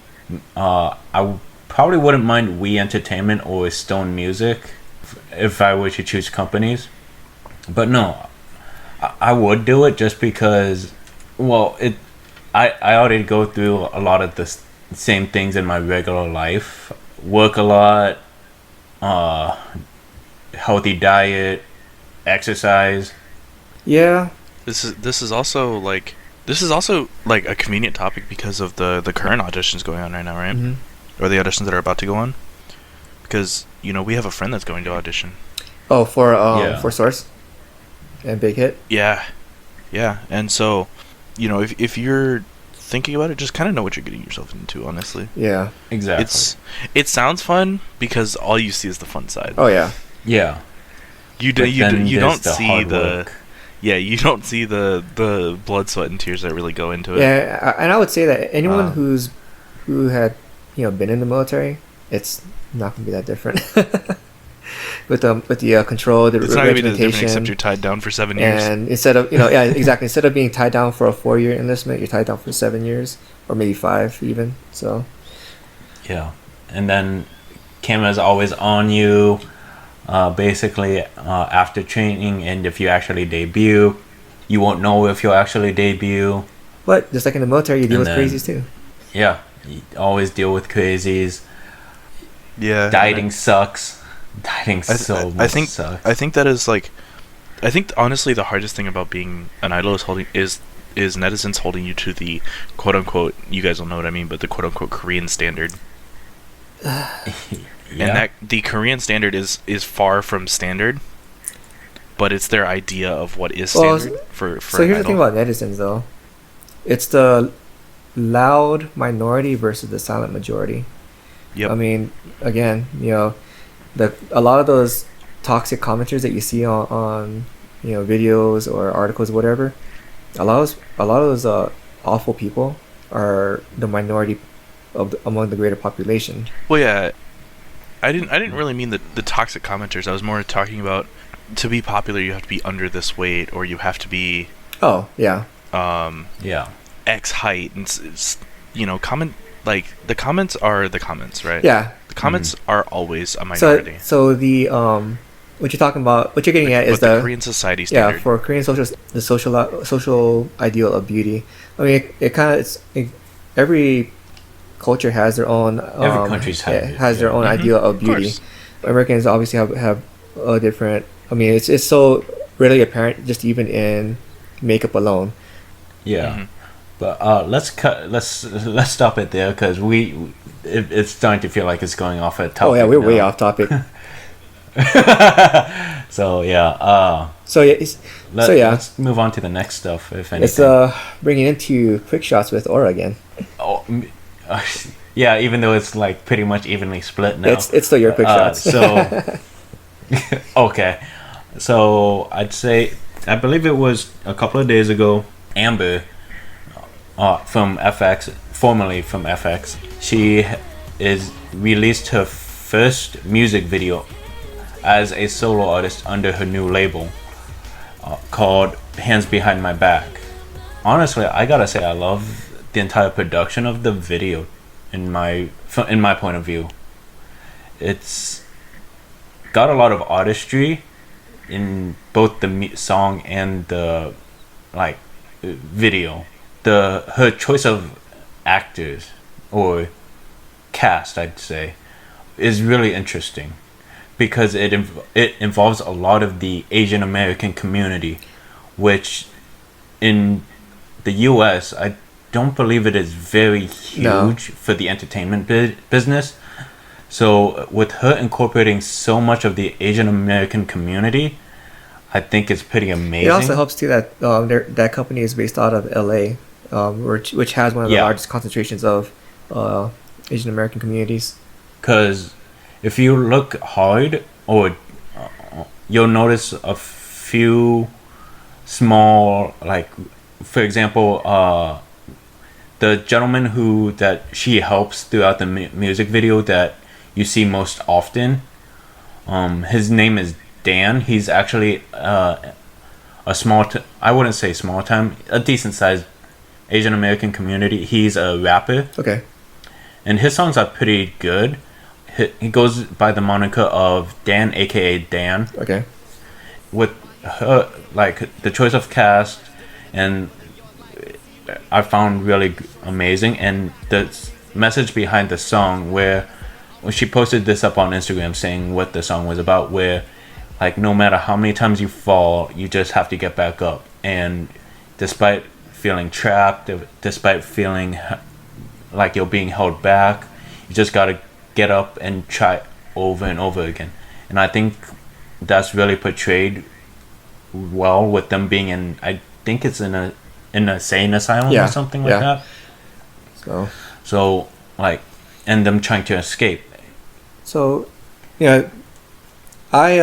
I probably wouldn't mind We Entertainment or Stone Music if I were to choose companies. But no, I would do it just because, well, I already go through a lot of the same things in my regular life. Work a lot, healthy diet, exercise. Yeah. This is also like a convenient topic because of the current auditions going on right now, right? Mm-hmm. Or the auditions that are about to go on. Because we have a friend that's going to audition. Oh, for Source and Big Hit. Yeah, and so, if you're thinking about it, just kind of know what you're getting yourself into. Honestly, Yeah. Exactly. It sounds fun because all you see is the fun side. Oh yeah. Yeah. You But then you there's don't the see hard the work. you don't see the blood, sweat, and tears that really go into it. Yeah, and I would say that anyone Um, who had been in the military, it's not gonna be that different. with the control, the It's not gonna be that different regimentation, except you're tied down for 7 years. and instead of exactly, instead of being tied down for a 4-year enlistment, you're tied down for 7 years or maybe 5 even. So Yeah. And then camera's always on you, basically after training, and if you actually debut, you won't know if you'll actually debut. but just like in the military, you deal And with then- crazies too. Yeah. You always deal with crazies. Yeah, Dieting sucks. Dieting sucks. I think that is like, I think honestly the hardest thing about being an idol is netizens holding you to the quote unquote, you guys will know what I mean, but the quote unquote Korean standard. Yeah. And that the Korean standard is far from standard, but it's their idea of what is Well, standard for So an here's the thing idol. about netizens, though. It's the loud minority versus the silent majority. Yep. I mean, again, a lot of those toxic commenters that you see on videos or articles or whatever, a lot of those awful people are the minority among the greater population. Well, yeah, I didn't really mean the toxic commenters. I was more talking about, to be popular, you have to be under this weight, or you have to be Oh yeah, Yeah. X height, and comment, like, the comments are the comments, right? yeah. The comments are always a So minority. so the what you're talking about, what you're getting at is But the Korean society yeah, standard. for Korean the social ideal of beauty. I mean, it kind of every culture has their own Every country's has their own Mhm, idea of of beauty. course. Americans obviously have a different. I mean, it's so really apparent just even in makeup alone. Yeah. Mhm. But let's stop it there because it's starting to feel like it's going off at topic. Oh yeah, we're way now. off topic. So yeah, So yeah, let's move on to the next stuff. If anything, it's bringing into quick shots with Aura again. Oh, yeah, even though it's like pretty much evenly split now. It's still your quick shots. So okay, so I'd say I believe it was a couple of days ago. Amber, from FX, formerly from FX, she is released her first music video as a solo artist under her new label called Hands Behind My Back. Honestly, I gotta say I love the entire production of the video. In my point of view, it's got a lot of artistry in both the song and the like video. Her choice of actors or cast, I'd say, is really interesting because it involves a lot of the Asian American community, which in the U.S. I don't believe it is very huge for the entertainment business. So with her incorporating so much of the Asian American community, I think it's pretty amazing. It also helps too that that company is based out of LA, which has one of the largest concentrations of Asian American communities. Because if you look hard, or you'll notice a few small, like for example, the gentleman that she helps throughout the music video that you see most often, his name is Dan. He's actually a I wouldn't say small time, a decent sized Asian American community. He's a rapper. Okay. And his songs are pretty good. He goes by the moniker of Dan, aka Dan. Okay. With her, like the choice of cast, and I found really amazing, and the message behind the song, where when she posted this up on Instagram saying what the song was about, where like no matter how many times you fall, you just have to get back up, and despite feeling trapped, despite feeling like you're being held back, you just gotta get up and try over and over again. And I think that's really portrayed well with them being in, I think it's in a insane asylum or something like that. So like, and them trying to escape. So, yeah, I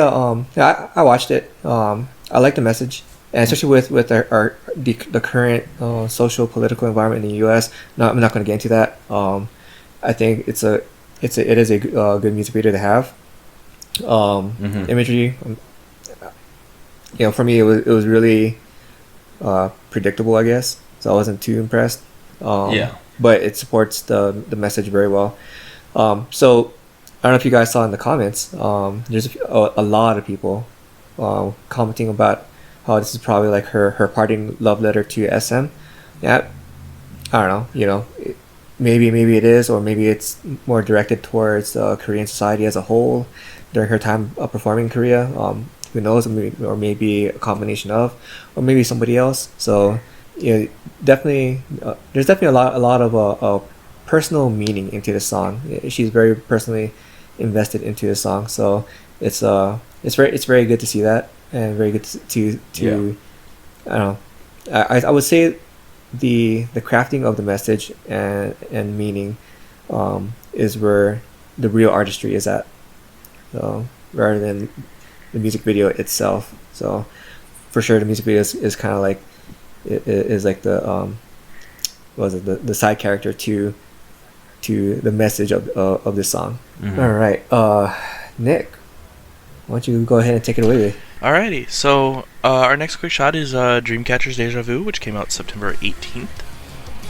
watched it. I like the message, and especially with the current social political environment in the U.S. No, I'm not going to get into that. I think it is a good music video to have. Imagery, for me it was really predictable, I guess. So I wasn't too impressed. But it supports the message very well. So I don't know if you guys saw in the comments. There's a lot of people commenting about how this is probably like her parting love letter to SM. Yeah, I don't know. Maybe it is, or maybe it's more directed towards Korean society as a whole during her time performing in Korea. Who knows? Or maybe a combination of, or maybe somebody else. So definitely, there's definitely a lot of personal meaning into the song. She's very personally invested into the song, so it's very good to see that, and very good to I don't know. I would say the crafting of the message and meaning is where the real artistry is at, so rather than the music video itself. So for sure the music video is kind of like is like the was it the side character to the message of this song. Mhm. All right, Nick, why don't you go ahead and take it away? Alrighty, so our next quick shot is Dreamcatcher's Deja Vu, which came out September 18th.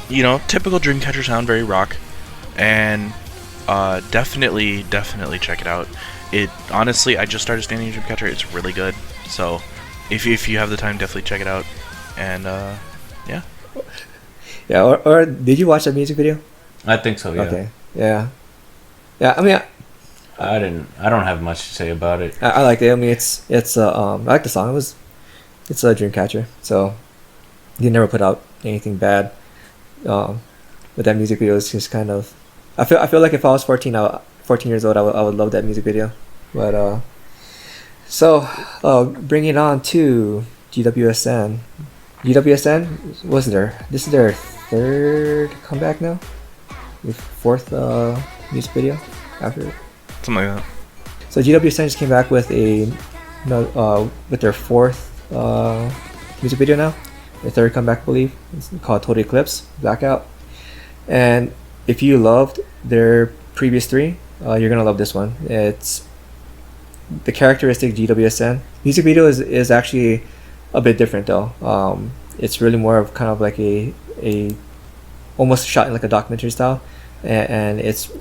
You know, typical Dreamcatcher sound, very rock, and definitely check it out. It honestly, I just started standing Dreamcatcher. It's really good, so if you have the time, definitely check it out. And yeah. Yeah, or did you watch the music video? I think so. Yeah. Okay. Yeah. I mean, I don't have much to say about it. I liked it. I mean, it's I like the song. It's a Dreamcatcher, so he never put out anything bad. But that music video is just kind of. I feel like if I was 14 years old, I would love that music video. But so bringing it on to GWSN. GWSN was this is their third comeback now, the fourth music video after. Something like that. So GWSN just came back with with their fourth music video now, their third comeback, I believe. It's called Total Eclipse Blackout. And if you loved their previous three, you're gonna love this one. It's the characteristic GWSN music video is actually a bit different though. It's really more of kind of like a almost shot in like a documentary style, and it's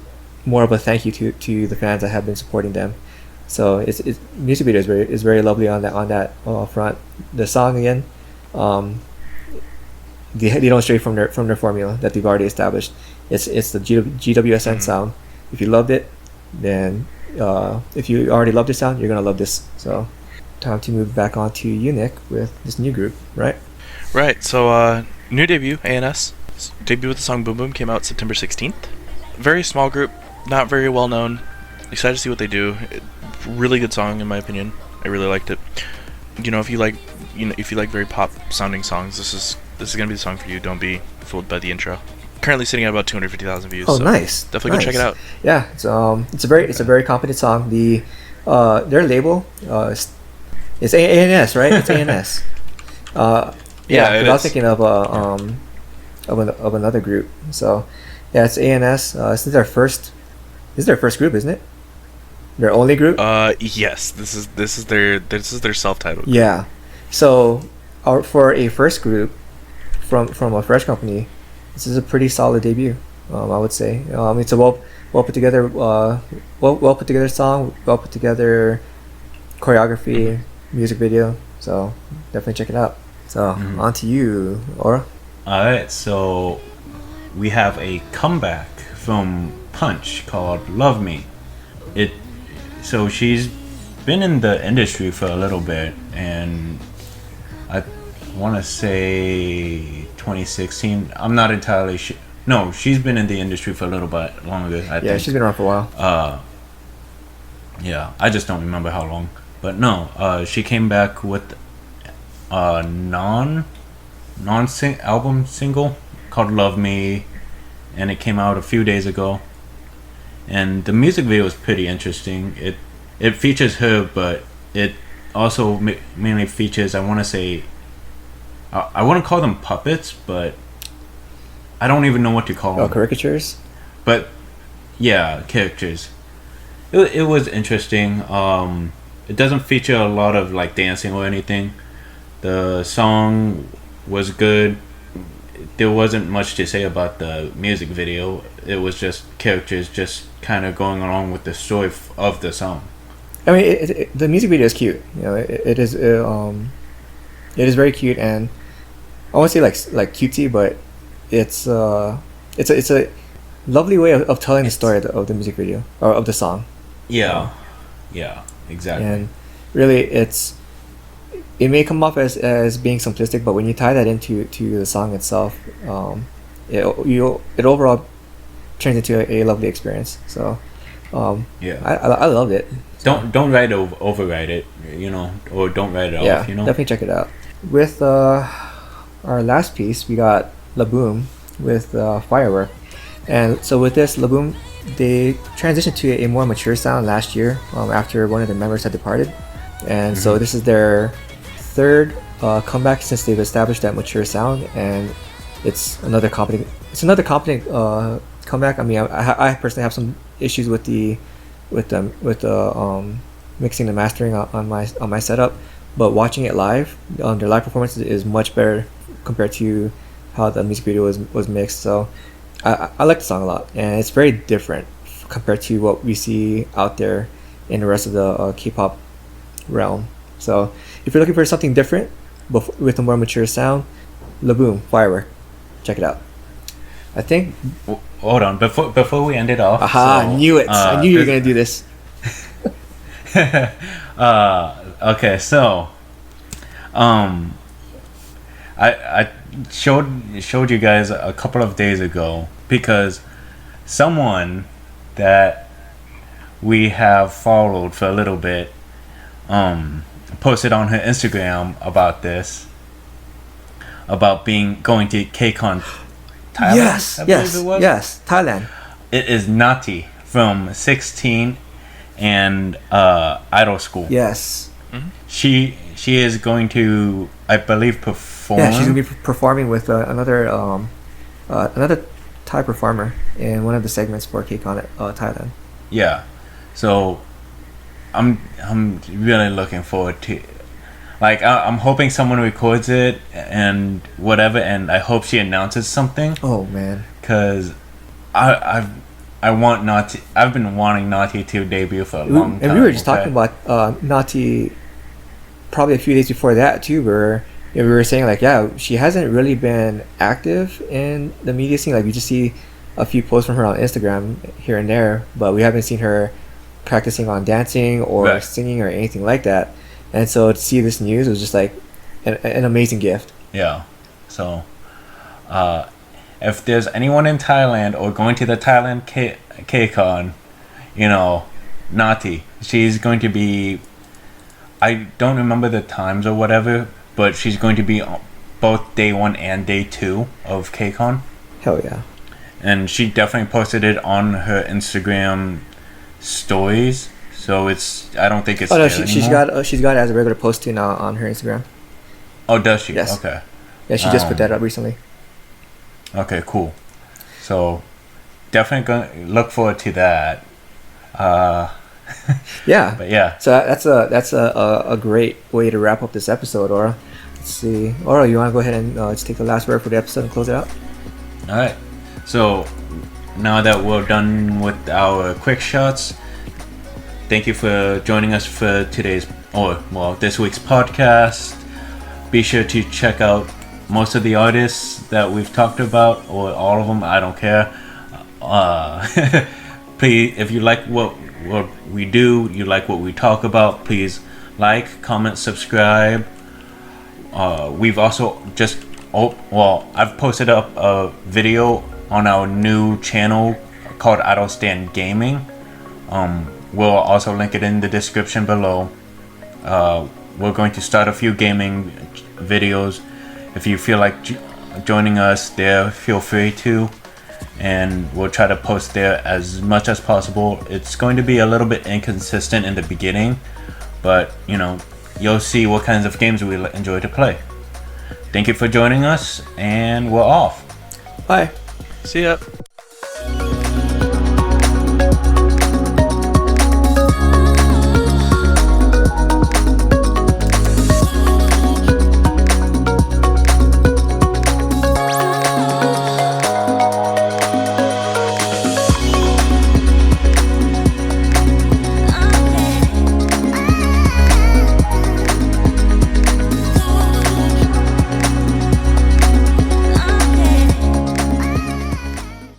more of a thank you to the fans that have been supporting them. So it's music video is very lovely on that front. The song again, they don't stray from their formula that they've already established. It's the GWSN sound. If you loved it, then if you already loved the sound, you're gonna love this. So time to move back on to you, Nick, with this new group, right? Right. So new debut, ANS. Debut with the song Boom Boom came out September 16th. Very small group, not very well known. Excited to see what they do. Really good song in my opinion. I really liked it. You know, if you like very pop sounding songs, this is gonna be the song for you. Don't be fooled by the intro. Currently sitting at about 250,000 views. Oh, so nice! Definitely go check it out. Yeah, it's a very competent song. The their label it's ANS, right? It's ANS. Yeah, I was thinking of another group. So yeah, it's ANS. This is their first group, isn't it? Their only group. Yes. This is their self-titled group. Yeah. So for a first group from a fresh company, this is a pretty solid debut. I would say. It's a well put together song, well put together choreography, music video. So definitely check it out. So on to you, Aura. Alright, so we have a comeback from Punch called Love Me. So she's been in the industry for a little bit, and I want to say 2016. I'm not entirely sure. No, she's been in the industry for a little bit longer, I think. Yeah, she's been around for a while. Yeah, I just don't remember how long. But no, she came back with a album single called Love Me, and it came out a few days ago. And the music video is pretty interesting. It features her, but it also mainly features, I want to say, I wouldn't call them puppets, but I don't even know what to call them. Caricatures? But yeah, characters. It was interesting. It doesn't feature a lot of like dancing or anything. The song was good. There wasn't much to say about the music video. It was just characters just kind of going along with the story of the song. I mean, the music video is cute. You know, it is very cute, and I won't say like cutesy, but it's a lovely way of telling the story of the music video or of the song. Yeah, yeah, exactly. And really, it may come off as being simplistic, but when you tie that into the song itself, it overall turns into a lovely experience. So yeah, I loved it. So. Don't override it, you know, or don't write it off, you know. Definitely check it out. With our last piece, we got Laboum with Firework, and so with this Laboum, they transitioned to a more mature sound last year after one of the members had departed, and so this is their third comeback since they've established that mature sound, and it's another competent. Comeback. I mean, I personally have some issues with the mixing and mastering on my setup, but watching it live, their live performance is much better compared to how the music video was mixed. So I like the song a lot, and it's very different compared to what we see out there in the rest of the K-pop realm. So if you're looking for something different with a more mature sound, Laboum, Firework, check it out. I think. Hold on, before we end it off. Aha! I knew it. I knew you were gonna do this. Okay, so I showed you guys a couple of days ago, because someone that we have followed for a little bit posted on her Instagram about this, about going to KCON Thailand. Yes, Thailand. It is Natty from 16 and Idol School. Yes. Mm-hmm. She is going to, I believe, perform. Yeah, she's gonna be performing with another Thai performer in one of the segments for KCON Thailand. Yeah, so I'm really looking forward to. Like, I'm hoping someone records it and whatever, and I hope she announces something. Oh man, because I want Natty. I've been wanting Natty to debut for a long time. And we were just talking about Natty probably a few days before that too, where we were saying like, yeah, she hasn't really been active in the media scene. Like, we just see a few posts from her on Instagram here and there, but we haven't seen her practicing on dancing or singing or anything like that. And so to see this news was just like an amazing gift. Yeah. So if there's anyone in Thailand or going to the Thailand KCON, Natty, she's going to be, I don't remember the times or whatever, but she's going to be both day 1 and day 2 of KCON. Hell yeah. And she definitely posted it on her Instagram stories. So I don't think it's. Oh no, she's got it as a regular posting on her Instagram. Oh, does she? Yes. Okay. Yeah, she just put that up recently. Okay, cool. So definitely gonna look forward to that. Yeah. But yeah. So that's a great way to wrap up this episode, Aura. Let's see, Aura, you want to go ahead and just take the last word for the episode and close it out? All right. So now that we're done with our quick shots, thank you for joining us for this week's podcast. Be sure to check out most of the artists that we've talked about, or all of them. I don't care. Please, if you like what we do, you like what we talk about, please like, comment, subscribe. We've also I've posted up a video on our new channel called Idol Stand Gaming. We'll also link it in the description below. We're going to start a few gaming videos. If you feel like joining us there, feel free to. And we'll try to post there as much as possible. It's going to be a little bit inconsistent in the beginning, but you'll see what kinds of games we enjoy to play. Thank you for joining us, and we're off. Bye. See ya.